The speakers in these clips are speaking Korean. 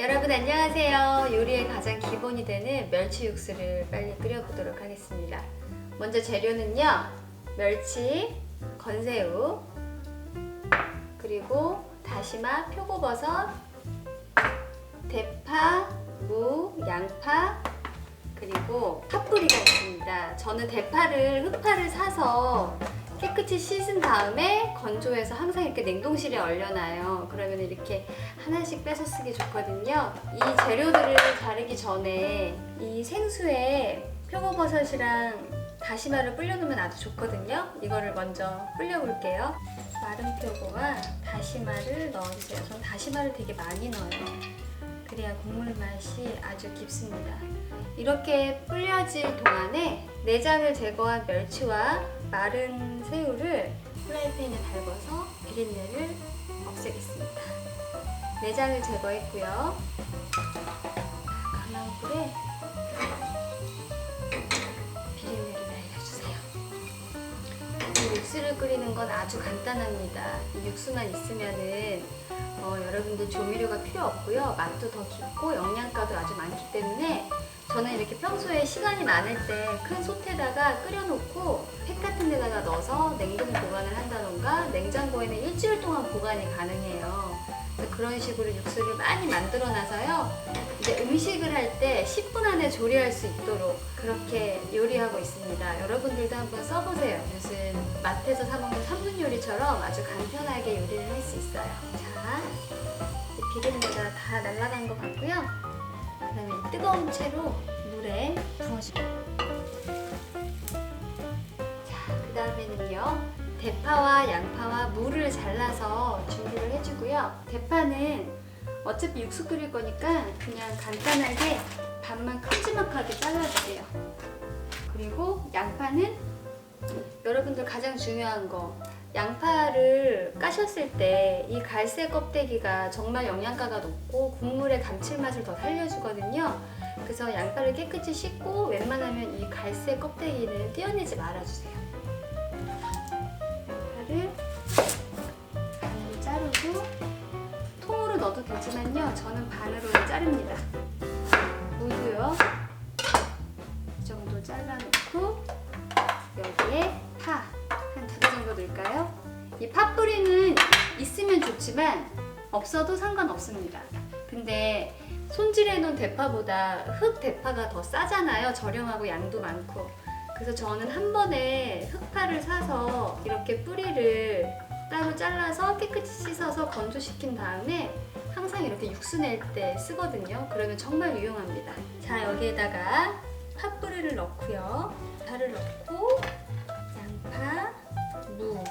여러분 안녕하세요. 요리의 가장 기본이 되는 멸치 육수를 빨리 끓여보도록 하겠습니다. 먼저 재료는요, 멸치, 건새우, 그리고 다시마, 표고버섯, 대파, 무, 양파, 그리고 파뿌리가 있습니다. 저는 대파를 흑파를 사서 깨끗이 씻은 다음에 건조해서 항상 이렇게 냉동실에 얼려놔요. 그러면 이렇게 하나씩 빼서 쓰기 좋거든요. 이 재료들을 자르기 전에 이 생수에 표고버섯이랑 다시마를 불려놓으면 아주 좋거든요. 이거를 먼저 불려볼게요. 마른 표고와 다시마를 넣어주세요. 전 다시마를 되게 많이 넣어요. 그래야 국물 맛이 아주 깊습니다. 이렇게 불려질 동안에 내장을 제거한 멸치와 마른 새우를 프라이팬에 달궈서 비린내를 없애겠습니다. 내장을 제거했고요. 강한 불에 비린내를 날려주세요. 이 육수를 끓이는 건 아주 간단합니다. 이 육수만 있으면은 여러분들 조미료가 필요 없고요. 맛도 더 깊고 영양가도 아주 많기 때문에 저는 이렇게 평소에 시간이 많을 때 큰 솥에다가 끓여놓고 팩 같은 데다가 넣어서 냉동 보관을 한다던가 냉장고에는 일주일 동안 보관이 가능해요. 그런 식으로 육수를 많이 만들어 놔서요. 이제 음식을 할 때 10분 안에 조리할 수 있도록 그렇게 요리하고 있습니다. 여러분들도 한번 써보세요. 무슨 마트에서 사 먹는 3분 요리처럼 아주 간편하게 요리를 할 수 있어요. 자, 비린내가 다 날아간 것 같고요. 그 다음에 뜨거운 채로 물에 부어주고, 자, 그 다음에는요, 대파와 양파와 무를 잘라서 준비를 해주고요. 대파는 어차피 육수 끓일 거니까 그냥 간단하게 반만 큼지막하게 잘라주세요. 그리고 양파는 여러분들 가장 중요한 거, 양파를 까셨을 때 이 갈색 껍데기가 정말 영양가가 높고 국물의 감칠맛을 더 살려주거든요. 그래서 양파를 깨끗이 씻고 웬만하면 이 갈색 껍데기를 떼어내지 말아주세요. 양파를 반으로 자르고, 통으로 넣어도 되지만요, 저는 반으로 자릅니다. 무도요, 이 정도 잘라놓고 여기에 파 한 2개 정도 넣을까요? 이 파뿌리는 있으면 좋지만 없어도 상관없습니다. 근데 손질해 놓은 대파보다 흑 대파가 더 싸잖아요. 저렴하고 양도 많고. 그래서 저는 한 번에 흑파를 사서 이렇게 뿌리를 따로 잘라서 깨끗이 씻어서 건조시킨 다음에 항상 이렇게 육수 낼 때 쓰거든요. 그러면 정말 유용합니다. 자, 여기에다가 파뿌리를 넣고요. 파를 넣고 양파, 무,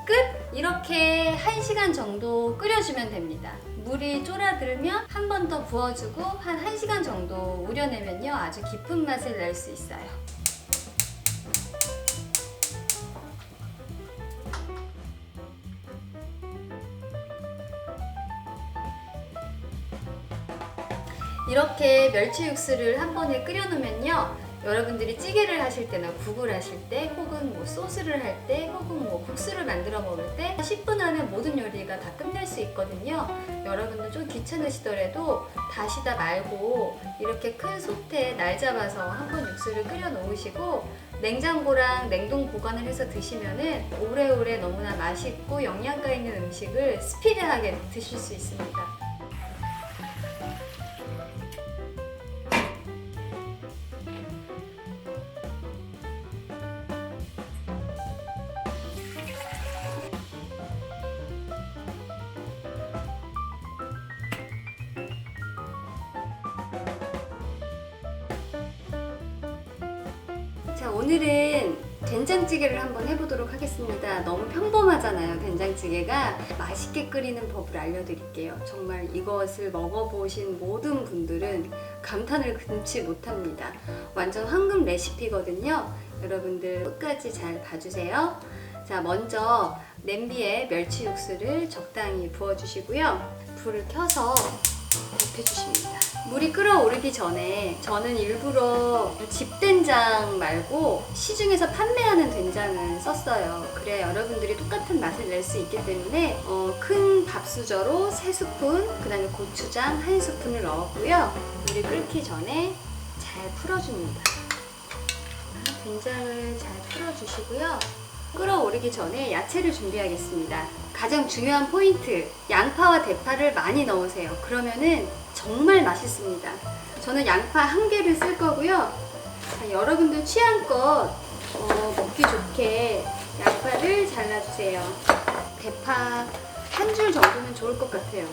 끝! 이렇게 1시간 정도 끓여주면 됩니다. 물이 쫄아들면 한 번 더 부어주고 한 1시간 정도 우려내면요, 아주 깊은 맛을 낼 수 있어요. 이렇게 멸치 육수를 한 번에 끓여놓으면요, 여러분들이 찌개를 하실 때나 국을 하실 때, 혹은 뭐 소스를 할 때, 혹은 뭐 국수를 만들어 먹을 때 10분 안에 모든 요리가 다 끝낼 수 있거든요. 여러분들 좀 귀찮으시더라도 다시다 말고 이렇게 큰 솥에 날 잡아서 한번 육수를 끓여 놓으시고 냉장고랑 냉동 보관을 해서 드시면은 오래오래 너무나 맛있고 영양가 있는 음식을 스피디하게 드실 수 있습니다. 자, 오늘은 된장찌개를 한번 해보도록 하겠습니다. 너무 평범하잖아요, 된장찌개가. 맛있게 끓이는 법을 알려드릴게요. 정말 이것을 먹어보신 모든 분들은 감탄을 금치 못합니다. 완전 황금 레시피거든요. 여러분들 끝까지 잘 봐주세요. 자, 먼저 냄비에 멸치 육수를 적당히 부어주시고요. 불을 켜서 입혀주십니다. 물이 끓어오르기 전에 저는 일부러 집된장 말고 시중에서 판매하는 된장을 썼어요. 그래야 여러분들이 똑같은 맛을 낼 수 있기 때문에 큰 밥수저로 3스푼, 그 다음에 고추장 1스푼을 넣었고요. 물이 끓기 전에 잘 풀어줍니다. 된장을 잘 풀어주시고요. 끓어오르기 전에 야채를 준비하겠습니다. 가장 중요한 포인트, 양파와 대파를 많이 넣으세요. 그러면은 정말 맛있습니다. 저는 양파 1개를 쓸 거고요. 자, 여러분들 취향껏 먹기 좋게 양파를 잘라주세요. 대파 1줄 정도면 좋을 것 같아요.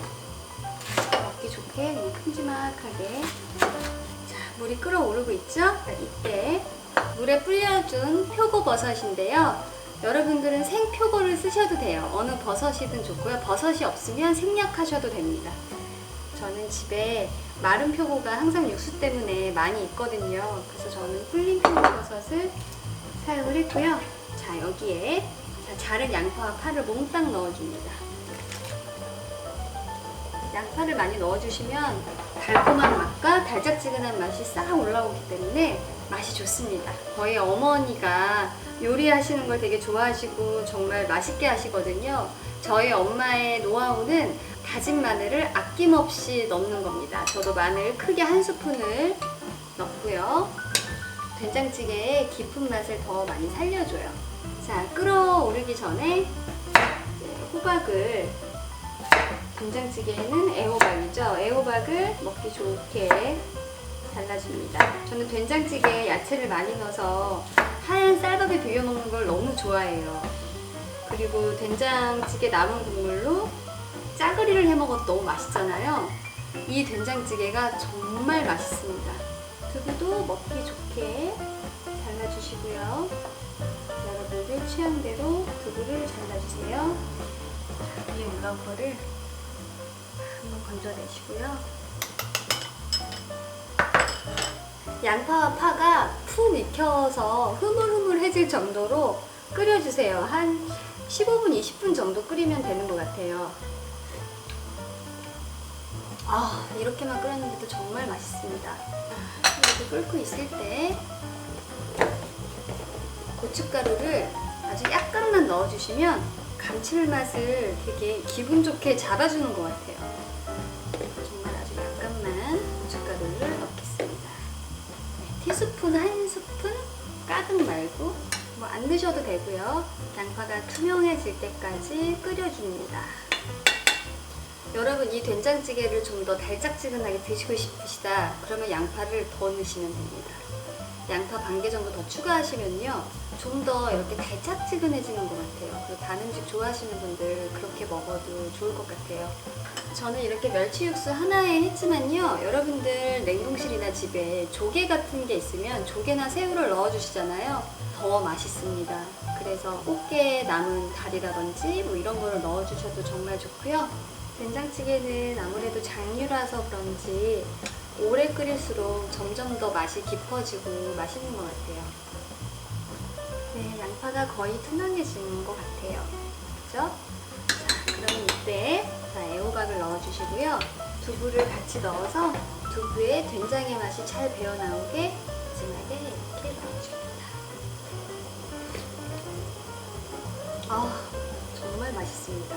먹기 좋게 그냥 큼지막하게. 자, 물이 끓어오르고 있죠? 이때 물에 불려준 표고버섯인데요. 여러분들은 생표고를 쓰셔도 돼요. 어느 버섯이든 좋고요. 버섯이 없으면 생략하셔도 됩니다. 저는 집에 마른 표고가 항상 육수 때문에 많이 있거든요. 그래서 저는 불린 표고버섯을 사용을 했고요. 자, 여기에 자른 양파와 파를 몽땅 넣어줍니다. 양파를 많이 넣어주시면 달콤한 맛과 달짝지근한 맛이 싹 올라오기 때문에 맛이 좋습니다. 저희 어머니가 요리하시는 걸 되게 좋아하시고 정말 맛있게 하시거든요. 저희 엄마의 노하우는 다진 마늘을 아낌없이 넣는 겁니다. 저도 마늘 크게 1스푼을 넣고요. 된장찌개의 깊은 맛을 더 많이 살려줘요. 자, 끓어오르기 전에 호박을, 된장찌개에는 애호박이죠. 애호박을 먹기 좋게 잘라줍니다. 저는 된장찌개에 야채를 많이 넣어서 하얀 쌀밥에 비벼 먹는 걸 너무 좋아해요. 그리고 된장찌개 남은 국물로 짜글이를 해 먹어도 너무 맛있잖아요. 이 된장찌개가 정말 맛있습니다. 두부도 먹기 좋게 잘라주시고요. 여러분들 취향대로 두부를 잘라주세요. 위에 올라온 거를 한번 건져내시고요. 양파와 파가 푹 익혀서 흐물흐물해질 정도로 끓여주세요. 한 15분, 20분 정도 끓이면 되는 것 같아요. 이렇게만 끓였는데도 정말 맛있습니다. 이렇게 끓고 있을 때 고춧가루를 아주 약간만 넣어주시면 감칠맛을 되게 기분 좋게 잡아주는 것 같아요. 정말 아주 약간만 고춧가루를 넣겠습니다. 티스푼 1스푼, 가득 말고 안 넣으셔도 되고요. 양파가 투명해질 때까지 끓여줍니다. 여러분, 이 된장찌개를 좀 더 달짝지근하게 드시고 싶으시다 그러면 양파를 더 넣으시면 됩니다. 양파 반 개 정도 더 추가하시면요, 좀 더 이렇게 달짝지근해지는 것 같아요. 그리고 단 음식 좋아하시는 분들 그렇게 먹어도 좋을 것 같아요. 저는 이렇게 멸치 육수 하나에 했지만요, 여러분들 냉동실이나 집에 조개 같은 게 있으면 조개나 새우를 넣어주시잖아요. 더 맛있습니다. 그래서 꽃게 남은 다리라든지 뭐 이런 거를 넣어주셔도 정말 좋고요. 된장찌개는 아무래도 장류라서 그런지 오래 끓일수록 점점 더 맛이 깊어지고 맛있는 것 같아요. 네, 양파가 거의 투명해지는 것 같아요. 그죠? 자, 그러면 이때 애호박을 넣어주시고요. 두부를 같이 넣어서 두부에 된장의 맛이 잘 배어나오게 마지막에 이렇게 넣어줍니다. 정말 맛있습니다.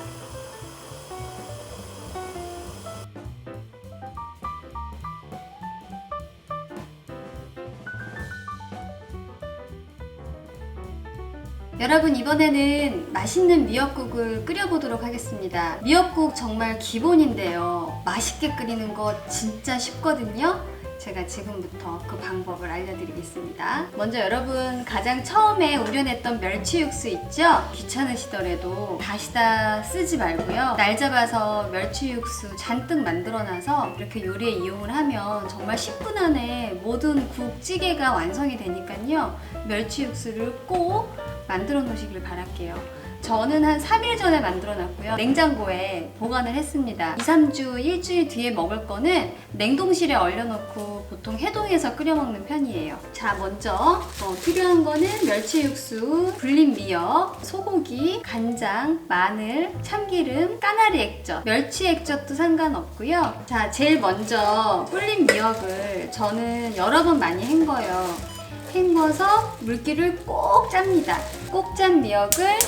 여러분, 이번에는 맛있는 미역국을 끓여보도록 하겠습니다. 미역국 정말 기본인데요, 맛있게 끓이는 거 진짜 쉽거든요. 제가 지금부터 그 방법을 알려드리겠습니다. 먼저 여러분, 가장 처음에 우려냈던 멸치 육수 있죠? 귀찮으시더라도 다시 다 쓰지 말고요, 날 잡아서 멸치 육수 잔뜩 만들어놔서 이렇게 요리에 이용을 하면 정말 10분 안에 모든 국, 찌개가 완성이 되니까요, 멸치 육수를 꼭 만들어 놓으시길 바랄게요. 저는 한 3일 전에 만들어 놨고요. 냉장고에 보관을 했습니다. 2, 3주, 일주일 뒤에 먹을 거는 냉동실에 얼려놓고 보통 해동해서 끓여 먹는 편이에요. 자, 먼저 필요한 거는 멸치 육수, 불린 미역, 소고기, 간장, 마늘, 참기름, 까나리 액젓, 멸치 액젓도 상관없고요. 자, 제일 먼저 불린 미역을 저는 여러 번 많이 헹궈요. 헹궈서 물기를 꼭 짭니다. 꼭 짠 미역을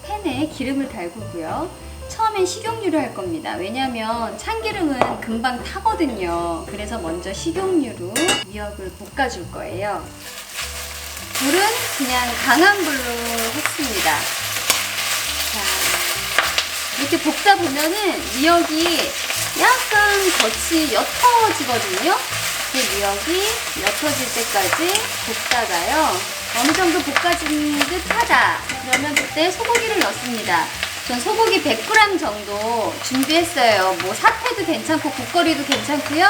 팬에 기름을 달구고요. 처음엔 식용유로 할 겁니다. 왜냐면 참기름은 금방 타거든요. 그래서 먼저 식용유로 미역을 볶아줄 거예요. 불은 그냥 강한 불로 했습니다. 자, 이렇게 볶다 보면은 미역이 약간 겉이 옅어지거든요. 그 미역이 옅어질 때까지 볶다가요. 어느 정도 볶아진 듯 하다. 그러면 그때 소고기를 넣습니다. 전 소고기 100g 정도 준비했어요. 뭐 사태도 괜찮고 국거리도 괜찮고요.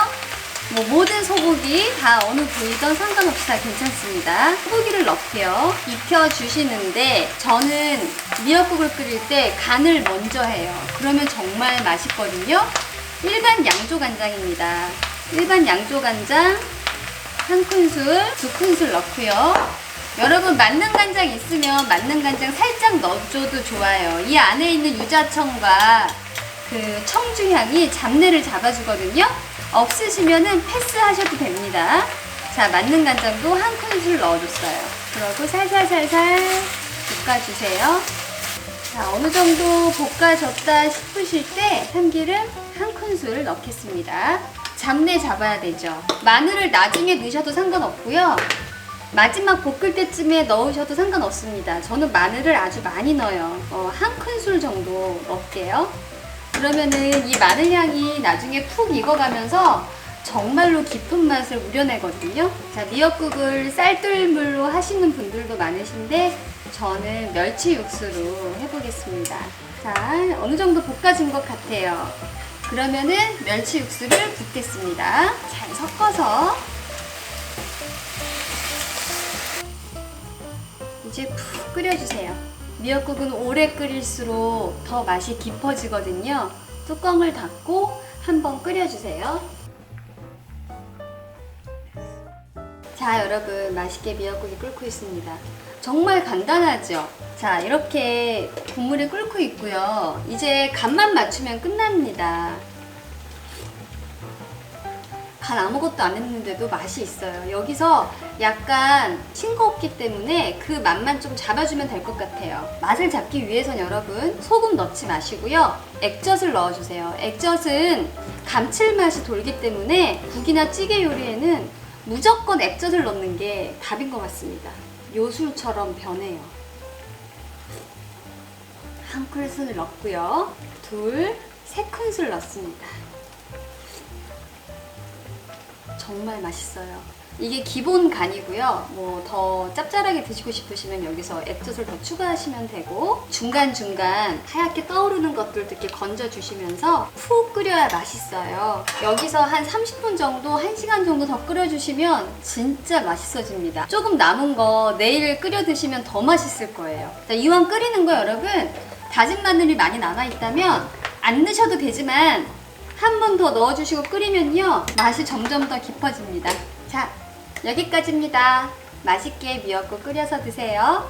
뭐 모든 소고기 다 어느 부위든 상관없이 다 괜찮습니다. 소고기를 넣고요. 익혀주시는데 저는 미역국을 끓일 때 간을 먼저 해요. 그러면 정말 맛있거든요. 일반 양조간장입니다. 일반 양조간장 한 큰술, 두 큰술 넣고요. 여러분 맞는 간장 있으면 맞는 간장 살짝 넣어줘도 좋아요. 이 안에 있는 유자청과 그 청주향이 잡내를 잡아주거든요. 없으시면은 패스하셔도 됩니다. 자, 맞는 간장도 한 큰술 넣어줬어요. 그러고 살살살살 볶아주세요. 자, 어느 정도 볶아졌다 싶으실 때 참기름 한 큰술 넣겠습니다. 잡내 잡아야 되죠. 마늘을 나중에 넣으셔도 상관없고요. 마지막 볶을 때쯤에 넣으셔도 상관없습니다. 저는 마늘을 아주 많이 넣어요. 한 큰술 정도 넣을게요. 그러면은 이 마늘 향이 나중에 푹 익어가면서 정말로 깊은 맛을 우려내거든요. 자, 미역국을 쌀뜨물로 하시는 분들도 많으신데 저는 멸치 육수로 해보겠습니다. 자, 어느 정도 볶아진 것 같아요. 그러면은 멸치 육수를 붓겠습니다. 잘 섞어서 이제 푹 끓여주세요. 미역국은 오래 끓일수록 더 맛이 깊어지거든요. 뚜껑을 닫고 한번 끓여주세요. 자, 여러분 맛있게 미역국이 끓고 있습니다. 정말 간단하죠? 자, 이렇게 국물이 끓고 있고요. 이제 간만 맞추면 끝납니다. 간 아무것도 안 했는데도 맛이 있어요. 여기서 약간 싱겁기 때문에 그 맛만 좀 잡아주면 될 것 같아요. 맛을 잡기 위해선 여러분 소금 넣지 마시고요. 액젓을 넣어주세요. 액젓은 감칠맛이 돌기 때문에 국이나 찌개 요리에는 무조건 액젓을 넣는 게 답인 것 같습니다. 요술처럼 변해요. 한 큰술 넣고요. 둘, 세 큰술 넣습니다. 정말 맛있어요. 이게 기본 간이고요. 뭐 더 짭짤하게 드시고 싶으시면 여기서 액젓을 더 추가하시면 되고 중간중간 하얗게 떠오르는 것들도 이렇게 건져주시면서 푹 끓여야 맛있어요. 여기서 한 30분 정도, 1시간 정도 더 끓여주시면 진짜 맛있어집니다. 조금 남은 거 내일 끓여 드시면 더 맛있을 거예요. 자, 이왕 끓이는 거 여러분 다진 마늘이 많이 남아있다면 안 넣으셔도 되지만 한 번 더 넣어주시고 끓이면요 맛이 점점 더 깊어집니다. 자, 여기까지입니다. 맛있게 미역국 끓여서 드세요.